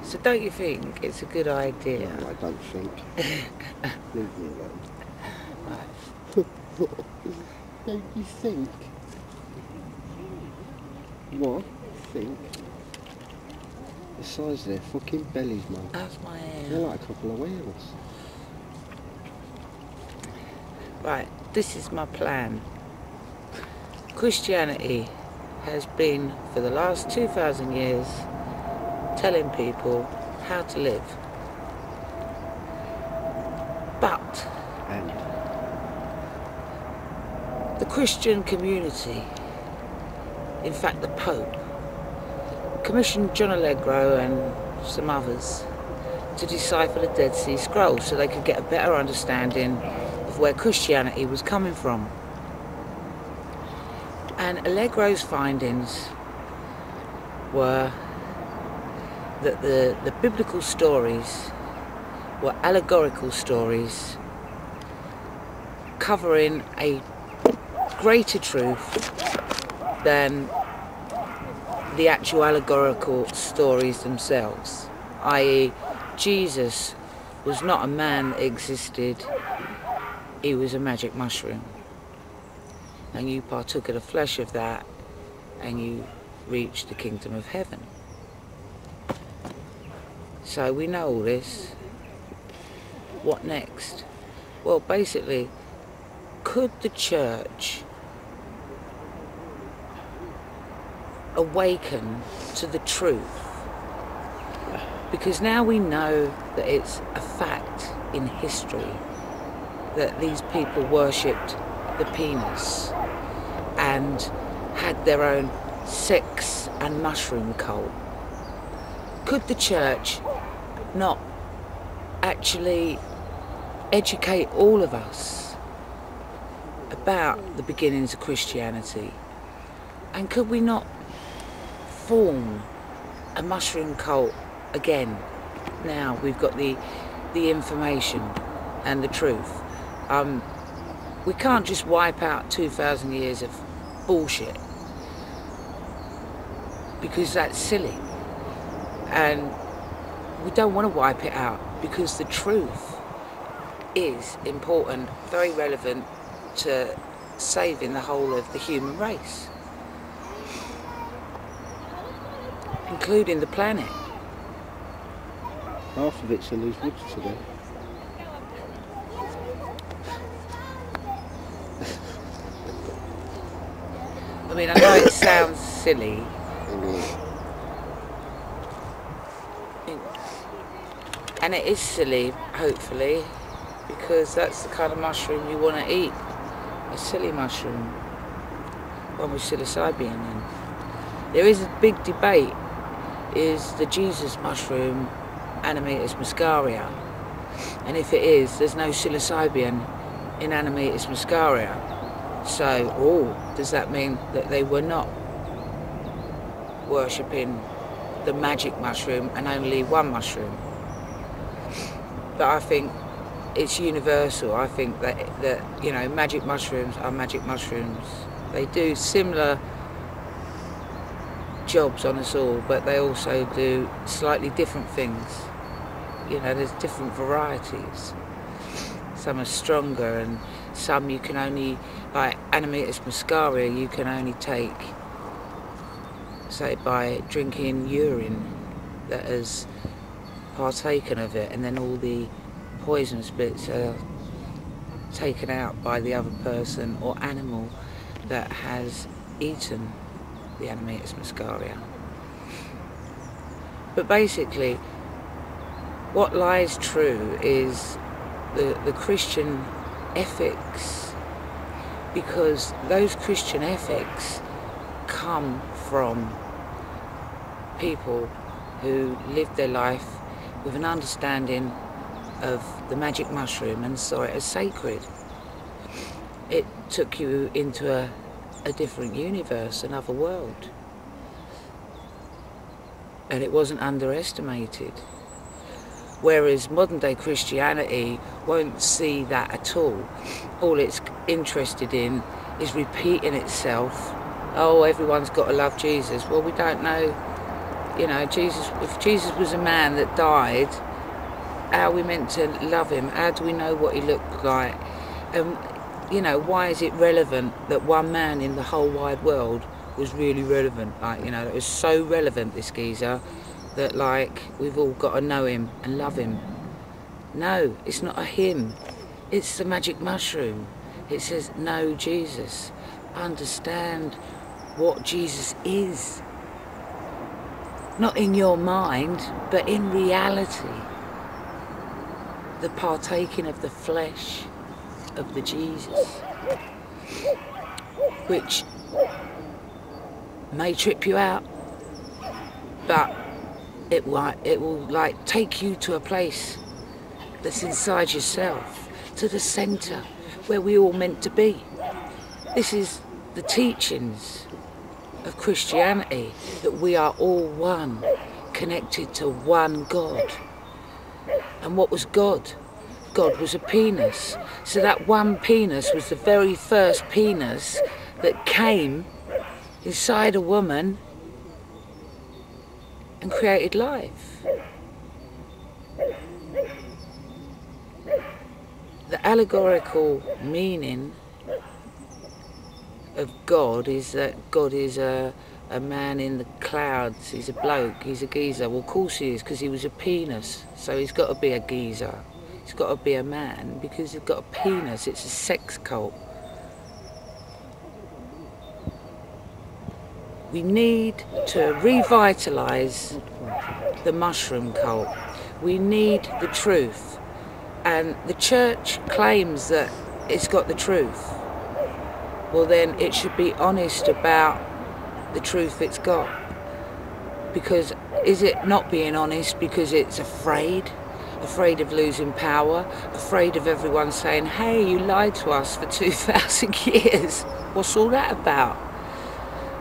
So don't you think it's a good idea? No, I don't think. Leave me alone. Right. Don't you think? What? Think? The size of their fucking bellies, man. That's my hair. They're like a couple of whales. Right, this is my plan. Christianity has been, for the last 2,000 years, telling people how to live. But And the Christian community, in fact the Pope, commissioned John Allegro and some others to decipher the Dead Sea Scrolls so they could get a better understanding of where Christianity was coming from. And Allegro's findings were that the biblical stories were allegorical stories covering a greater truth than the actual allegorical stories themselves, i.e. Jesus was not a man that existed, he was a magic mushroom. And you partook of the flesh of that and you reached the kingdom of heaven. So we know all this. What next? Well, basically, could the church awaken to the truth? Because now we know that it's a fact in history that these people worshipped the penis and had their own sex and mushroom cult. Could the church not actually educate all of us about the beginnings of Christianity? And could we not form a mushroom cult again? Now we've got the information and the truth. We can't just wipe out 2,000 years of bullshit, because that's silly. And we don't want to wipe it out because the truth is important, very relevant to saving the whole of the human race, including the planet. half of it's in these woods today. I mean, I know it sounds silly, and it is silly, hopefully, because that's the kind of mushroom you want to eat. A silly mushroom, one with psilocybin in. There is a big debate, is the Jesus mushroom Animatus muscaria? And if it is, there's no psilocybin in Animatus muscaria. So, does that mean that they were not worshipping the magic mushroom and only one mushroom? But I think it's universal. I think that you know, magic mushrooms are magic mushrooms. They do similar jobs on us all, but they also do slightly different things. You know, there's different varieties. Some are stronger, and some you can only, like Animatus muscaria, you can only take, say, by drinking urine that has partaken of it, and then all the poisonous bits are taken out by the other person or animal that has eaten the Animatus muscaria. But basically, what lies true is the Christian ethics, because those Christian ethics come from people who lived their life with an understanding of the magic mushroom and saw it as sacred. It took you into a different universe, another world, and it wasn't underestimated. Whereas modern day Christianity won't see that at all. All it's interested in is repeating itself. Oh, everyone's got to love Jesus. Well, we don't know You know, Jesus. If Jesus was a man that died, how are we meant to love him? How do we know what he looked like? And you know, why is it relevant that one man in the whole wide world was really relevant? Like, you know, it was so relevant, this geezer, that like we've all got to know him and love him. No, it's not a him. It's the magic mushroom. It says, know Jesus. Understand what Jesus is. Not in your mind, but in reality. The partaking of the flesh of the Jesus, which may trip you out, but it will like take you to a place that's inside yourself, to the centre where we all meant to be. This is the teachings of Christianity, that we are all one, connected to one God. And what was God? God was a penis. So that one penis was the very first penis that came inside a woman and created life. The allegorical meaning of God is that God is a man in the clouds. He's a bloke, he's a geezer. Well, of course he is, because he was a penis, so he's got to be a geezer. He's got to be a man because he's got a penis. It's a sex cult. We need to revitalise the mushroom cult. We need the truth. And the church claims that it's got the truth. Well, then it should be honest about the truth it's got. Because is it not being honest because it's afraid? Afraid of losing power, afraid of everyone saying, hey, you lied to us for 2,000 years. What's all that about?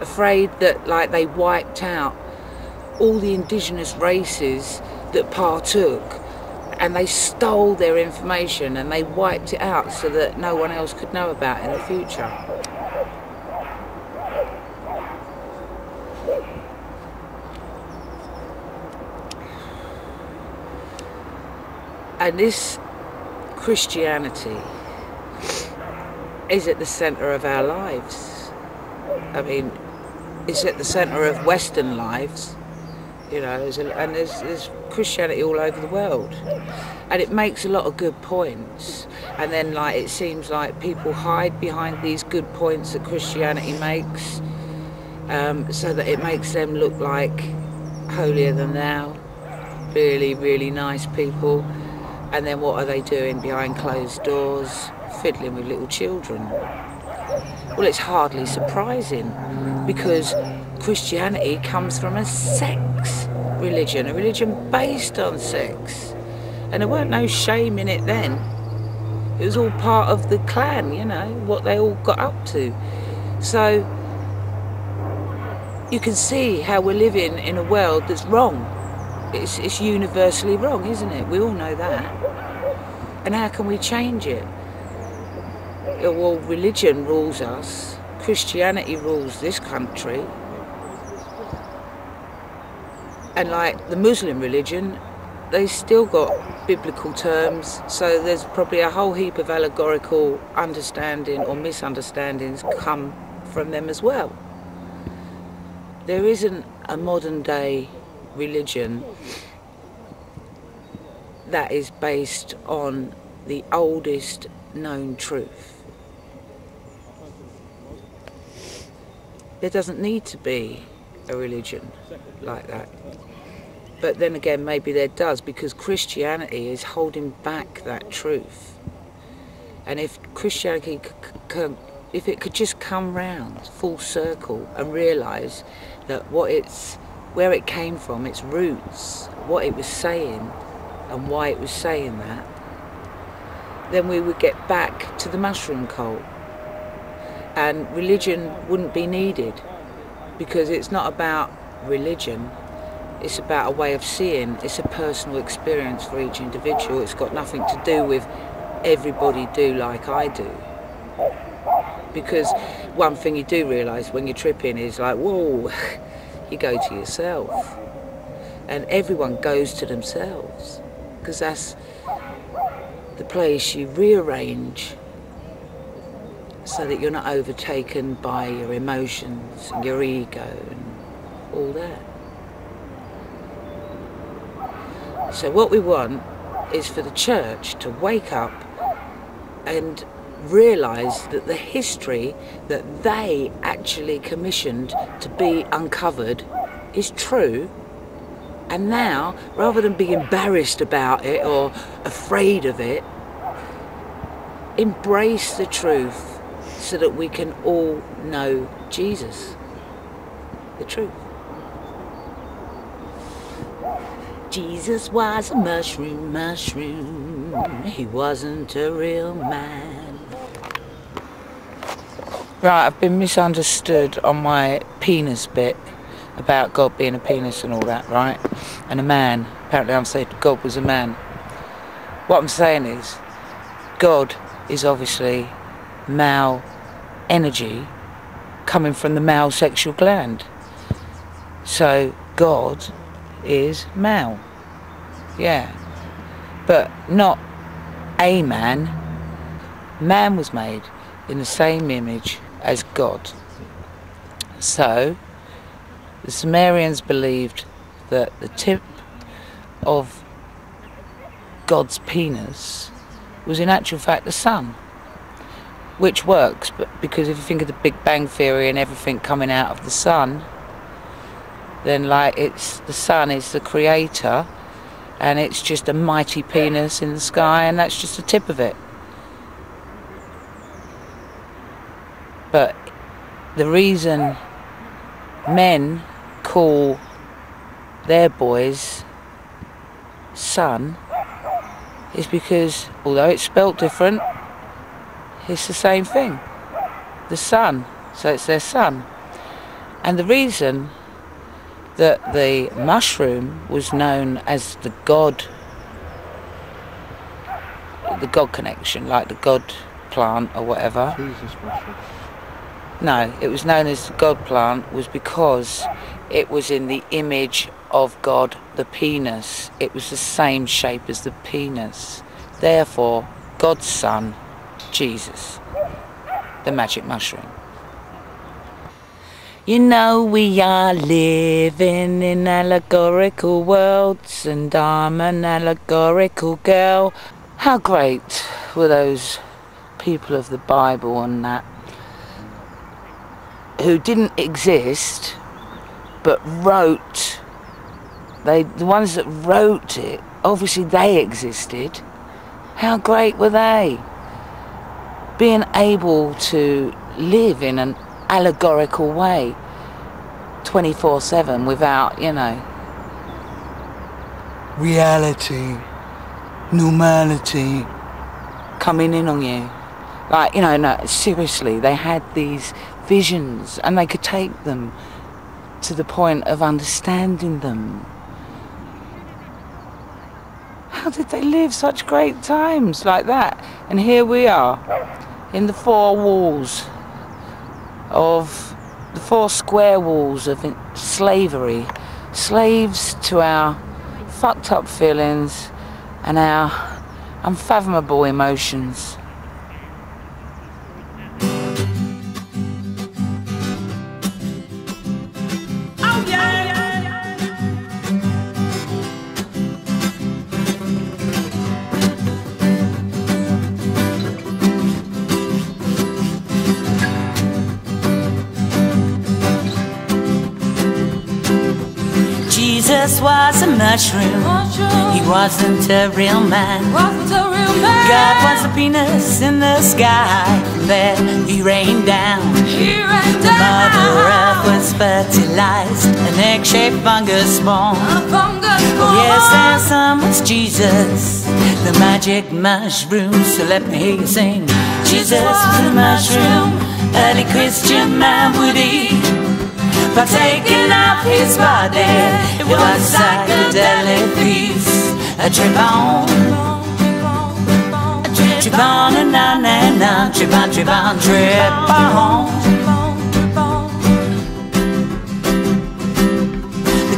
Afraid that like they wiped out all the indigenous races that partook, and they stole their information and they wiped it out so that no one else could know about it in the future. And this Christianity is at the centre of our lives. I mean, it's at the centre of Western lives, you know, there's Christianity all over the world. And it makes a lot of good points. And then, like, it seems like people hide behind these good points that Christianity makes, so that it makes them look like holier than thou, really, really nice people. And then what are they doing behind closed doors? Fiddling with little children. Well, it's hardly surprising, because Christianity comes from a sex religion, a religion based on sex. And there weren't no shame in it then. It was all part of the clan, you know, what they all got up to. So you can see how we're living in a world that's wrong. It's universally wrong, isn't it? We all know that. And how can we change it? Well, religion rules us. Christianity rules this country. And like the Muslim religion, they still got biblical terms, so there's probably a whole heap of allegorical understanding or misunderstandings come from them as well. There isn't a modern day religion that is based on the oldest known truth. There doesn't need to be a religion like that. But then again, maybe there does, because Christianity is holding back that truth. And if Christianity, if it could just come round full circle and realise that where it came from, its roots, what it was saying and why it was saying that, then we would get back to the mushroom cult. And religion wouldn't be needed, because it's not about religion. It's about a way of seeing. It's a personal experience for each individual. It's got nothing to do with everybody do like I do. Because one thing you do realise when you're tripping is like, whoa, you go to yourself. and everyone goes to themselves, because that's the place you rearrange so that you're not overtaken by your emotions and your ego and all that. So what we want is for the church to wake up and realise that the history that they actually commissioned to be uncovered is true, and now, rather than be embarrassed about it or afraid of it, embrace the truth so that we can all know Jesus, the truth. Jesus was a mushroom, he wasn't a real man. Right, I've been misunderstood on my penis bit about God being a penis and all that, right? And a man. Apparently I'm saying God was a man. What I'm saying is, God is obviously male energy coming from the male sexual gland. So God is male. Yeah. But not a man. Man was made in the same image as God. So the Sumerians believed that the tip of God's penis was in actual fact the sun, which works, but because if you think of the Big Bang Theory and everything coming out of the sun, then like it's the sun is the creator and it's just a mighty penis in the sky, and that's just the tip of it. But the reason men call their boys son is because, although it's spelt different, it's the same thing, the sun, so it's their son. And the reason that the mushroom was known as the God connection, like the God plant or whatever. Jesus mushroom. No, it was known as the God plant was because it was in the image of God, the penis. It was the same shape as the penis. Therefore, God's son, Jesus, the magic mushroom. You know we are living in allegorical worlds, and I'm an allegorical girl. How great were those people of the Bible and that, who didn't exist but wrote. The ones that wrote it, obviously they existed. How great were they? Being able to live in an allegorical way 24/7 without, you know, reality, normality coming in on you. Like, you know, no, seriously, they had these visions and they could take them to the point of understanding them. How did they live such great times like that? And here we are in the four walls of the four square walls of slavery, slaves to our fucked up feelings and our unfathomable emotions. Jesus was a mushroom. He wasn't a real man. God was a penis in the sky. From there he rained down. The Mother Earth was fertilized, an egg-shaped fungus born. Yes, their son was Jesus, the magic mushroom. So let me hear you sing. Jesus was a mushroom, early Christian man would eat. Partaking of his body, it was a psychedelic feast. A trip on, trip on and on and on, trip on, trip on, trip on. The